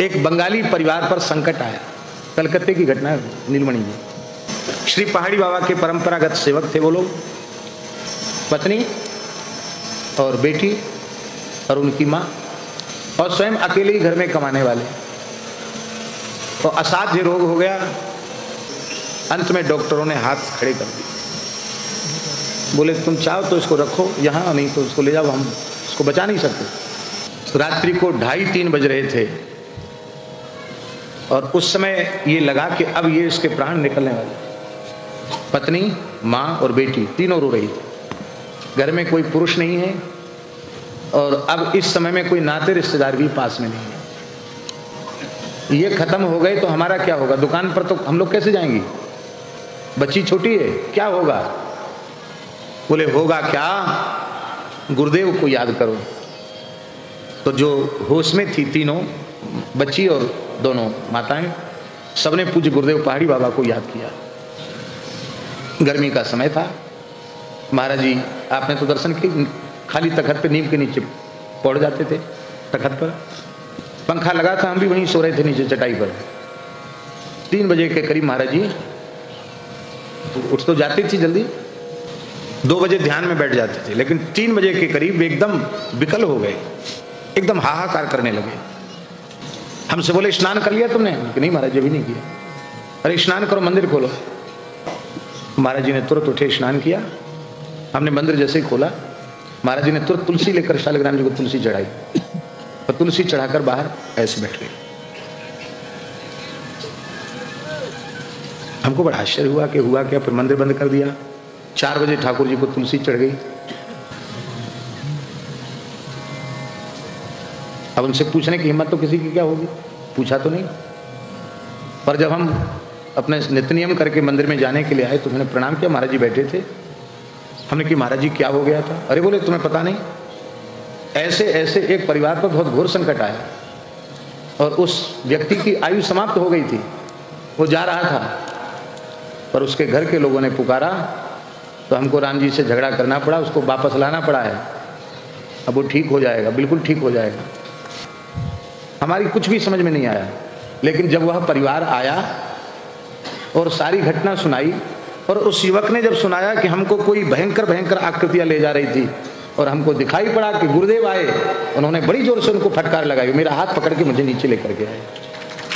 एक बंगाली परिवार पर संकट आया। कलकत्ते की घटना है, नीलमणि जी। श्री पहाड़ी बाबा के परंपरागत सेवक थे वो लोग, पत्नी और बेटी और उनकी माँ, और स्वयं अकेले ही घर में कमाने वाले। तो असाध्य रोग हो गया। अंत में डॉक्टरों ने हाथ खड़े कर दिए, बोले तुम चाहो तो इसको रखो यहाँ, नहीं तो इसको ले जाओ, हम इसको बचा नहीं सकते। रात्रि को 2:30-3 बज रहे थे और उस समय ये लगा कि अब ये इसके प्राण निकलने वाले। पत्नी, माँ और बेटी तीनों रो रही थी। घर में कोई पुरुष नहीं है और अब इस समय में कोई नाते रिश्तेदार भी पास में नहीं है। ये खत्म हो गए तो हमारा क्या होगा? दुकान पर तो हम लोग कैसे जाएंगे? बच्ची छोटी है, क्या होगा? बोले होगा क्या, गुरुदेव को याद करो। तो जो होश में थी तीनों, बच्ची और दोनों माताएं, सबने पूज्य गुरुदेव पहाड़ी बाबा को याद किया। गर्मी का समय था। महाराज जी आपने तो दर्शन किए, खाली तखत पे नीम के नीचे पड़ जाते थे। तखत पर पंखा लगा था, हम भी वहीं सो रहे थे नीचे चटाई पर। 3 बजे के करीब महाराज जी उठ तो जाती थी जल्दी, 2 बजे ध्यान में बैठ जाते थे, लेकिन 3 बजे के करीब एकदम विकल हो गए, एकदम हाहाकार करने लगे। हमसे बोले स्नान कर लिया तुमने? नहीं महाराज जी अभी नहीं किया। अरे स्नान करो, मंदिर खोलो। महाराज जी ने तुरंत उठे, स्नान किया। हमने मंदिर जैसे ही खोला, महाराज जी ने तुरंत तुलसी लेकर शालिग्राम जी को तुलसी चढ़ाई और तुलसी चढ़ाकर बाहर ऐसे बैठ गए। हमको बड़ा आश्चर्य हुआ कि हुआ क्या। फिर मंदिर बंद कर दिया। 4 बजे ठाकुर जी को तुलसी चढ़ गई। अब उनसे पूछने की हिम्मत तो किसी की क्या होगी, पूछा तो नहीं। पर जब हम अपने नित्य नियम करके मंदिर में जाने के लिए आए तो मैंने प्रणाम किया। महाराज जी बैठे थे। हमने कि महाराज जी क्या हो गया था? अरे बोले तुम्हें पता नहीं, ऐसे ऐसे एक परिवार पर बहुत घोर संकट आया और उस व्यक्ति की आयु समाप्त हो गई थी। वो जा रहा था पर उसके घर के लोगों ने पुकारा तो हमको राम जी से झगड़ा करना पड़ा, उसको वापस लाना पड़ा है। अब वो ठीक हो जाएगा, बिल्कुल ठीक हो जाएगा। हमारी कुछ भी समझ में नहीं आया, लेकिन जब वह परिवार आया और सारी घटना सुनाई और उस युवक ने जब सुनाया कि हमको कोई भयंकर भयंकर आकृतियां ले जा रही थी और हमको दिखाई पड़ा कि गुरुदेव आए, उन्होंने बड़ी जोर से उनको फटकार लगाई। मेरा हाथ पकड़ के मुझे नीचे लेकर के आए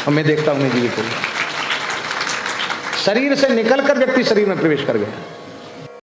और मैं देखता हूँ जीवित हो गया। शरीर से निकलकर व्यक्ति शरीर में प्रवेश कर गया।